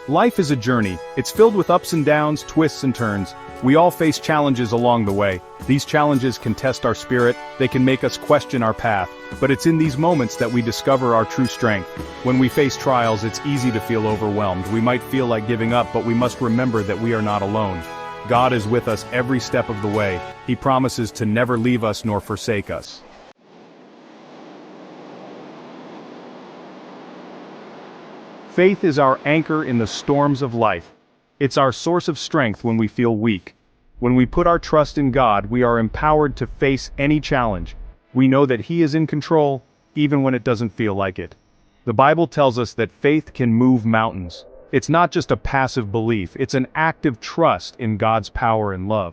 Life is a journey. It's filled with ups and downs, twists and turns. We all face challenges along the way. These challenges can test our spirit, they can make us question our path, but it's in these moments that we discover our true strength. When we face trials, it's easy to feel overwhelmed. We might feel like giving up, but we must remember that we are not alone. God is with us every step of the way. He promises to never leave us nor forsake us. Faith is our anchor in the storms of life. It's our source of strength when we feel weak. When we put our trust in God, we are empowered to face any challenge. We know that He is in control, even when it doesn't feel like it. The Bible tells us that faith can move mountains. It's not just a passive belief, it's an active trust in God's power and love.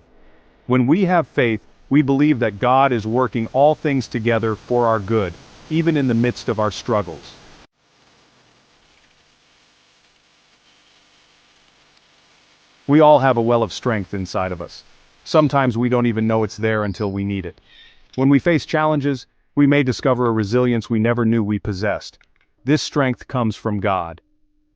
When we have faith, we believe that God is working all things together for our good, even in the midst of our struggles. We all have a well of strength inside of us. Sometimes we don't even know it's there until we need it. When we face challenges, we may discover a resilience we never knew we possessed. This strength comes from God.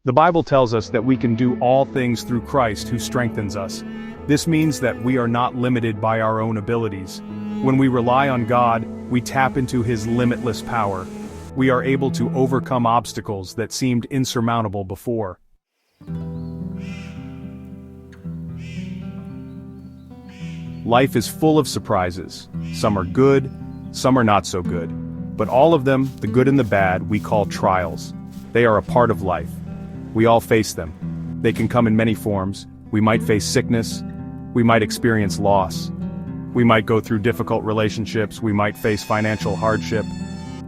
The Bible tells us that we can do all things through Christ who strengthens us. This means that we are not limited by our own abilities. When we rely on God, we tap into His limitless power. We are able to overcome obstacles that seemed insurmountable before. Life is full of surprises. Some are good, some are not so good. But all of them, the good and the bad, we call trials. They are a part of life. We all face them. They can come in many forms. We might face sickness. We might experience loss. We might go through difficult relationships. We might face financial hardship.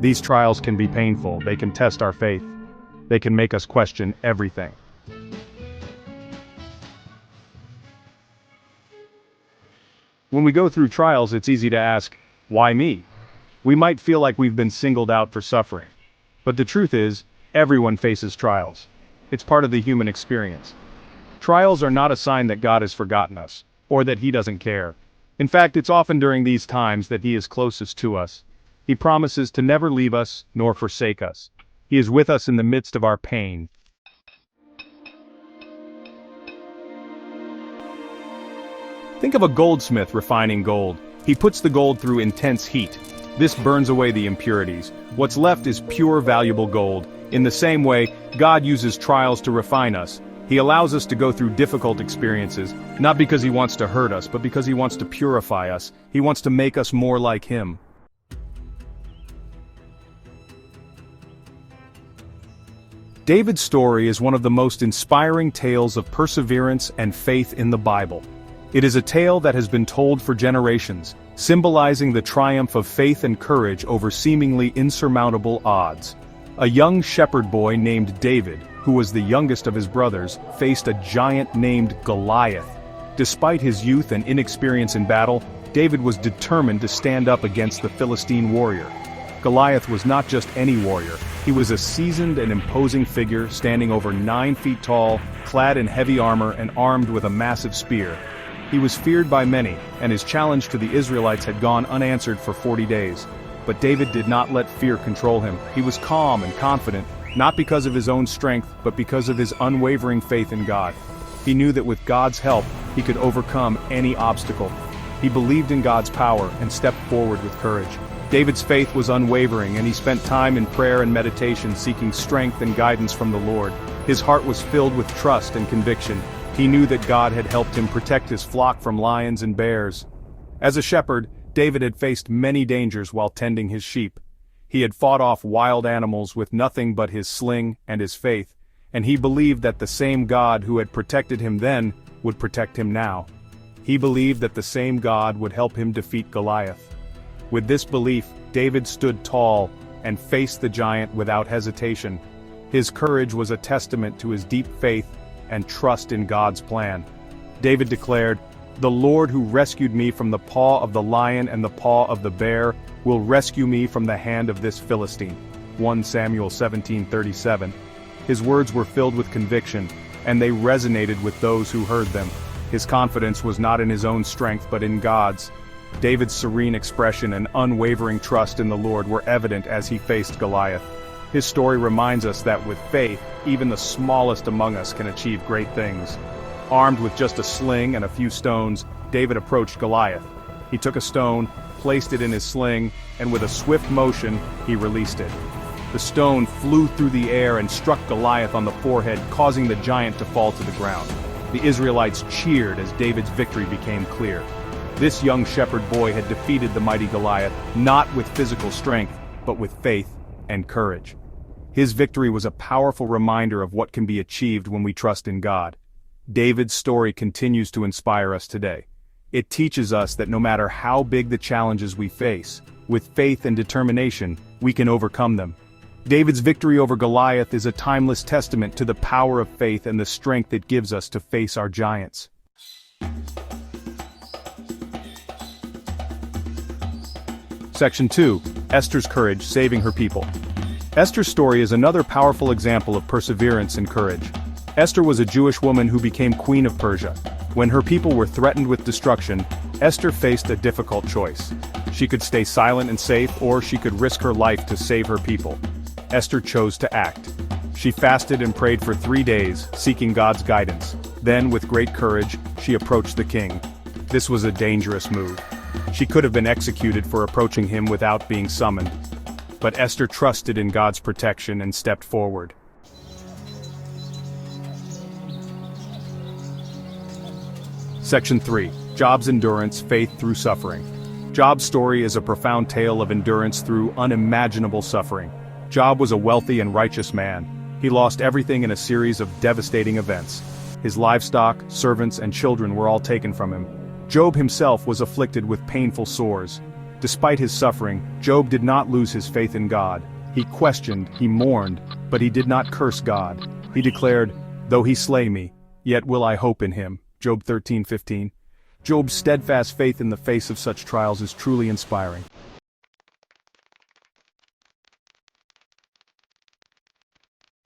These trials can be painful. They can test our faith. They can make us question everything. When we go through trials, it's easy to ask, why me? We might feel like we've been singled out for suffering. But the truth is, everyone faces trials. It's part of the human experience. Trials are not a sign that God has forgotten us, or that He doesn't care. In fact, it's often during these times that He is closest to us. He promises to never leave us, nor forsake us. He is with us in the midst of our pain. Think of a goldsmith refining gold. He puts the gold through intense heat. This burns away the impurities. What's left is pure, valuable gold. In the same way, God uses trials to refine us. He allows us to go through difficult experiences, not because He wants to hurt us, but because He wants to purify us. He wants to make us more like Him. David's story is one of the most inspiring tales of perseverance and faith in the Bible. It is a tale that has been told for generations, symbolizing the triumph of faith and courage over seemingly insurmountable odds. A young shepherd boy named David, who was the youngest of his brothers, faced a giant named Goliath. Despite his youth and inexperience in battle, David was determined to stand up against the Philistine warrior. Goliath was not just any warrior. He was a seasoned and imposing figure standing over 9 feet tall, clad in heavy armor and armed with a massive spear. He was feared by many, and his challenge to the Israelites had gone unanswered for 40 days. But David did not let fear control him. He was calm and confident, not because of his own strength, but because of his unwavering faith in God. He knew that with God's help, he could overcome any obstacle. He believed in God's power and stepped forward with courage. David's faith was unwavering, and he spent time in prayer and meditation seeking strength and guidance from the Lord. His heart was filled with trust and conviction. He knew that God had helped him protect his flock from lions and bears. As a shepherd, David had faced many dangers while tending his sheep. He had fought off wild animals with nothing but his sling and his faith, and he believed that the same God who had protected him then would protect him now. He believed that the same God would help him defeat Goliath. With this belief, David stood tall and faced the giant without hesitation. His courage was a testament to his deep faith and trust in God's plan. David declared, "The Lord who rescued me from the paw of the lion and the paw of the bear will rescue me from the hand of this Philistine." 1 Samuel 17:37. His words were filled with conviction, and they resonated with those who heard them. His confidence was not in his own strength but in God's. David's serene expression and unwavering trust in the Lord were evident as he faced Goliath. His story reminds us that with faith, even the smallest among us can achieve great things. Armed with just a sling and a few stones, David approached Goliath. He took a stone, placed it in his sling, and with a swift motion, he released it. The stone flew through the air and struck Goliath on the forehead, causing the giant to fall to the ground. The Israelites cheered as David's victory became clear. This young shepherd boy had defeated the mighty Goliath, not with physical strength, but with faith and courage. His victory was a powerful reminder of what can be achieved when we trust in God. David's story continues to inspire us today. It teaches us that no matter how big the challenges we face, with faith and determination, we can overcome them. David's victory over Goliath is a timeless testament to the power of faith and the strength it gives us to face our giants. Section 2. Esther's courage saving her people. Esther's story is another powerful example of perseverance and courage. Esther was a Jewish woman who became queen of Persia. When her people were threatened with destruction, Esther faced a difficult choice. She could stay silent and safe, or she could risk her life to save her people. Esther chose to act. She fasted and prayed for 3 days, seeking God's guidance. Then, with great courage, she approached the king. This was a dangerous move. She could have been executed for approaching him without being summoned. But Esther trusted in God's protection and stepped forward. Section 3. Job's endurance, faith through suffering. Job's story is a profound tale of endurance through unimaginable suffering. Job was a wealthy and righteous man. He lost everything in a series of devastating events. His livestock, servants, and children were all taken from him. Job himself was afflicted with painful sores. Despite his suffering, Job did not lose his faith in God. He questioned, he mourned, but he did not curse God. He declared, "Though he slay me, yet will I hope in him." Job 13:15. Job's steadfast faith in the face of such trials is truly inspiring.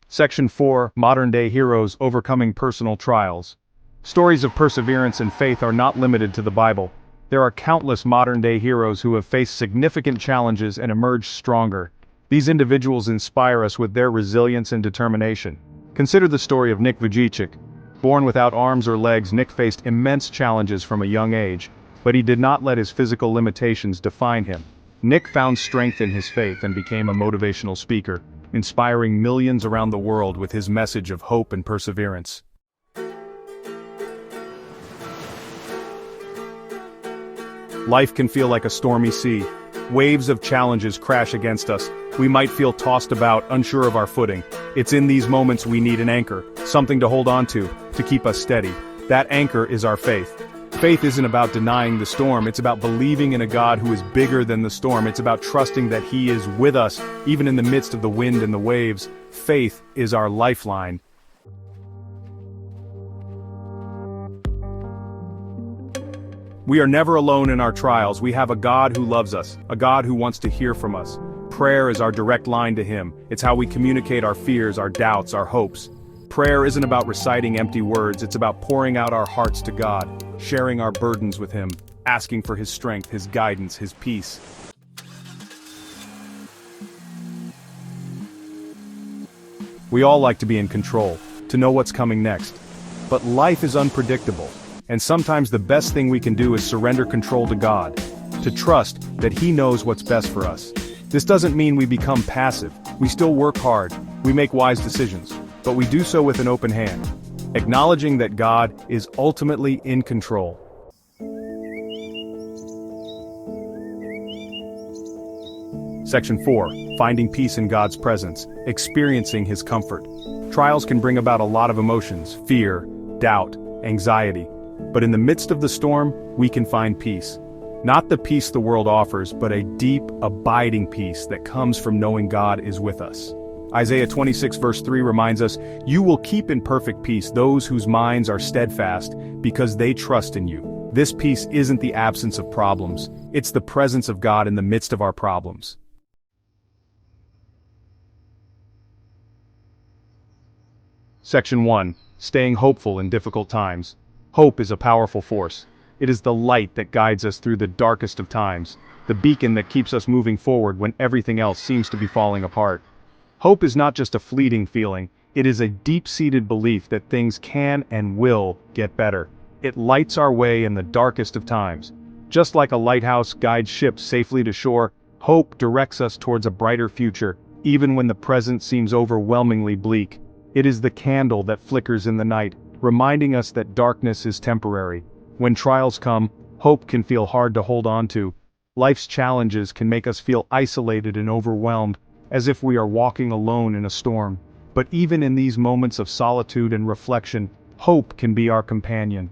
Section 4. Modern-day heroes overcoming personal trials. Stories of perseverance and faith are not limited to the Bible. There are countless modern-day heroes who have faced significant challenges and emerged stronger. These individuals inspire us with their resilience and determination. Consider the story of Nick Vujicic. Born without arms or legs, Nick faced immense challenges from a young age, but he did not let his physical limitations define him. Nick found strength in his faith and became a motivational speaker, inspiring millions around the world with his message of hope and perseverance. Life can feel like a stormy sea. Waves of challenges crash against us. We might feel tossed about, unsure of our footing. It's in these moments we need an anchor, something to hold on to keep us steady. That anchor is our faith. Faith isn't about denying the storm, it's about believing in a God who is bigger than the storm. It's about trusting that He is with us, even in the midst of the wind and the waves. Faith is our lifeline. We are never alone in our trials. We have a God who loves us, a God who wants to hear from us. Prayer is our direct line to Him. It's how we communicate our fears, our doubts, our hopes. Prayer isn't about reciting empty words, it's about pouring out our hearts to God, sharing our burdens with Him, asking for His strength, His guidance, His peace. We all like to be in control, to know what's coming next. But life is unpredictable. And sometimes the best thing we can do is surrender control to God, to trust that He knows what's best for us. This doesn't mean we become passive. We still work hard, we make wise decisions, but we do so with an open hand, acknowledging that God is ultimately in control. Section 4. Finding peace in God's presence, experiencing His comfort. Trials can bring about a lot of emotions, fear, doubt, anxiety. But in the midst of the storm, we can find peace. Not the peace the world offers, but a deep, abiding peace that comes from knowing God is with us. Isaiah 26 verse 3 reminds us, "You will keep in perfect peace those whose minds are steadfast, because they trust in you." This peace isn't the absence of problems, it's the presence of God in the midst of our problems. Section 1. Staying hopeful in difficult times. Hope is a powerful force. It is the light that guides us through the darkest of times, the beacon that keeps us moving forward when everything else seems to be falling apart. Hope is not just a fleeting feeling, it is a deep-seated belief that things can and will get better. It lights our way in the darkest of times. Just like a lighthouse guides ships safely to shore, hope directs us towards a brighter future, even when the present seems overwhelmingly bleak. It is the candle that flickers in the night, reminding us that darkness is temporary. When trials come, hope can feel hard to hold on to. Life's challenges can make us feel isolated and overwhelmed, as if we are walking alone in a storm. But even in these moments of solitude and reflection, hope can be our companion,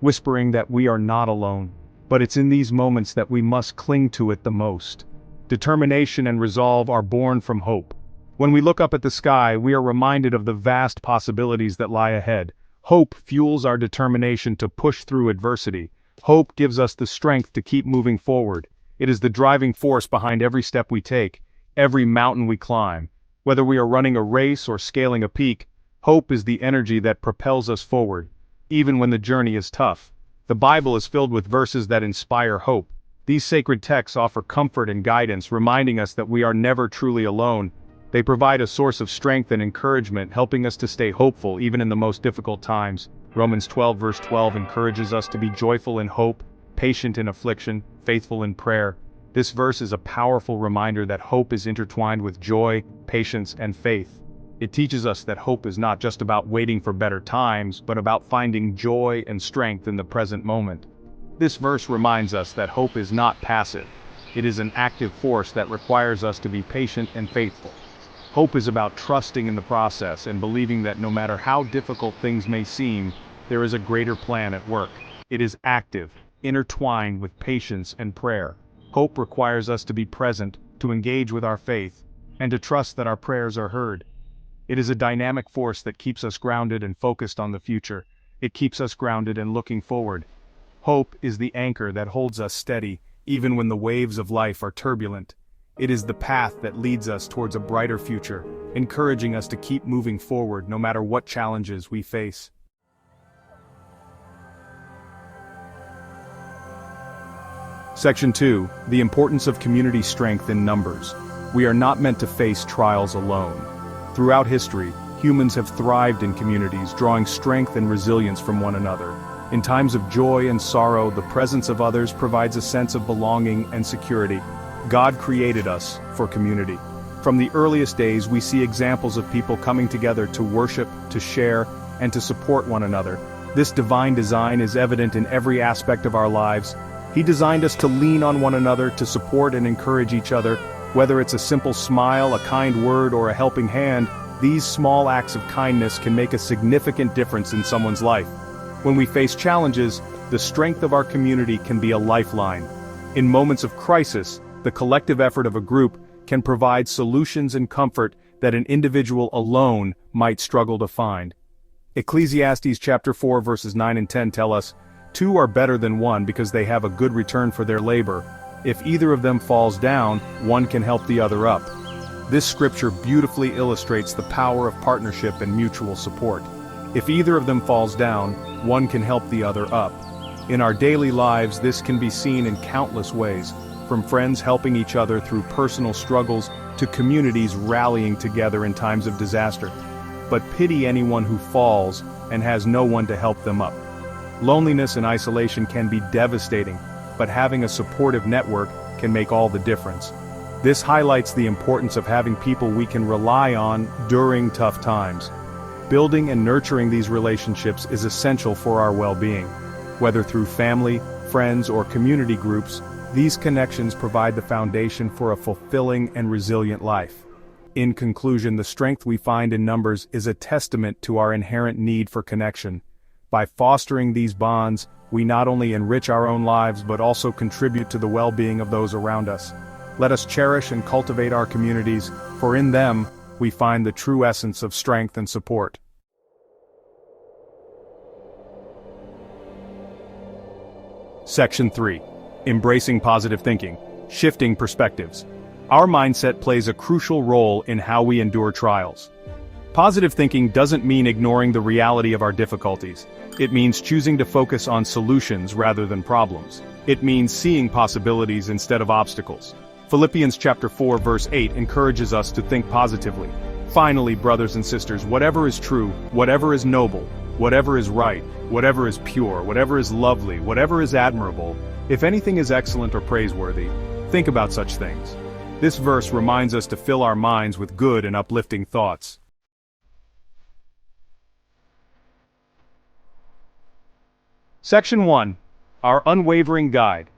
whispering that we are not alone. But it's in these moments that we must cling to it the most. Determination and resolve are born from hope. When we look up at the sky, we are reminded of the vast possibilities that lie ahead. Hope fuels our determination to push through adversity. Hope gives us the strength to keep moving forward. It is the driving force behind every step we take, every mountain we climb. Whether we are running a race or scaling a peak, hope is the energy that propels us forward, even when the journey is tough. The Bible is filled with verses that inspire hope. These sacred texts offer comfort and guidance, reminding us that we are never truly alone. They provide a source of strength and encouragement, helping us to stay hopeful even in the most difficult times. Romans 12 verse 12 encourages us to be joyful in hope, patient in affliction, faithful in prayer. This verse is a powerful reminder that hope is intertwined with joy, patience, and faith. It teaches us that hope is not just about waiting for better times, but about finding joy and strength in the present moment. This verse reminds us that hope is not passive. It is an active force that requires us to be patient and faithful. Hope is about trusting in the process and believing that no matter how difficult things may seem, there is a greater plan at work. It is active, intertwined with patience and prayer. Hope requires us to be present, to engage with our faith, and to trust that our prayers are heard. It is a dynamic force that keeps us grounded and focused on the future. It keeps us grounded and looking forward. Hope is the anchor that holds us steady, even when the waves of life are turbulent. It is the path that leads us towards a brighter future, encouraging us to keep moving forward no matter what challenges we face. Section 2. The importance of community strength in numbers. We are not meant to face trials alone. Throughout history, humans have thrived in communities, drawing strength and resilience from one another. In times of joy and sorrow, the presence of others provides a sense of belonging and security. God created us for community. From the earliest days, we see examples of people coming together to worship, to share, and to support one another. This divine design is evident in every aspect of our lives. He designed us to lean on one another, to support and encourage each other. Whether it's a simple smile, a kind word, or a helping hand, these small acts of kindness can make a significant difference in someone's life. When we face challenges, the strength of our community can be a lifeline. In moments of crisis, the collective effort of a group can provide solutions and comfort that an individual alone might struggle to find. Ecclesiastes chapter 4 verses 9 and 10 tell us, "Two are better than one because they have a good return for their labor. If either of them falls down, one can help the other up." This scripture beautifully illustrates the power of partnership and mutual support. If either of them falls down, one can help the other up. In our daily lives, this can be seen in countless ways, from friends helping each other through personal struggles to communities rallying together in times of disaster. But pity anyone who falls and has no one to help them up. Loneliness and isolation can be devastating, but having a supportive network can make all the difference. This highlights the importance of having people we can rely on during tough times. Building and nurturing these relationships is essential for our well-being. Whether through family, friends, or community groups, these connections provide the foundation for a fulfilling and resilient life. In conclusion, the strength we find in numbers is a testament to our inherent need for connection. By fostering these bonds, we not only enrich our own lives but also contribute to the well-being of those around us. Let us cherish and cultivate our communities, for in them, we find the true essence of strength and support. Section 3. Embracing positive thinking, shifting perspectives. Our mindset plays a crucial role in how we endure trials. Positive thinking doesn't mean ignoring the reality of our difficulties. It means choosing to focus on solutions rather than problems. It means seeing possibilities instead of obstacles. Philippians chapter 4 verse 8 encourages us to think positively. Finally, brothers and sisters, whatever is true, whatever is noble, whatever is right, whatever is pure, whatever is lovely, whatever is admirable, if anything is excellent or praiseworthy, think about such things. This verse reminds us to fill our minds with good and uplifting thoughts. Section 1. Our Unwavering Guide.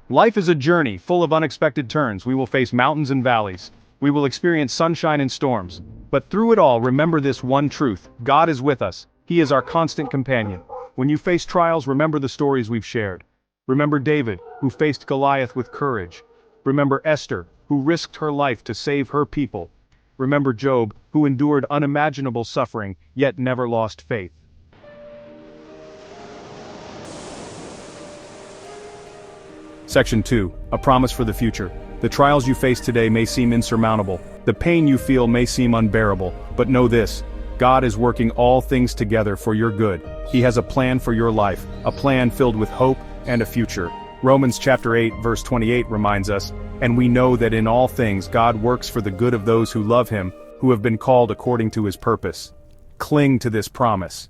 Life is a journey full of unexpected turns. We will face mountains and valleys. We will experience sunshine and storms. But through it all, remember this one truth: God is with us. He is our constant companion. When you face trials, remember the stories we've shared. Remember David, who faced Goliath with courage. Remember Esther, who risked her life to save her people. Remember Job, who endured unimaginable suffering, yet never lost faith. Section 2. A promise for the future. The trials you face today may seem insurmountable. The pain you feel may seem unbearable. But know this: God is working all things together for your good. He has a plan for your life, a plan filled with hope and a future. Romans chapter 8 verse 28 reminds us, "And we know that in all things God works for the good of those who love Him, who have been called according to His purpose." Cling to this promise.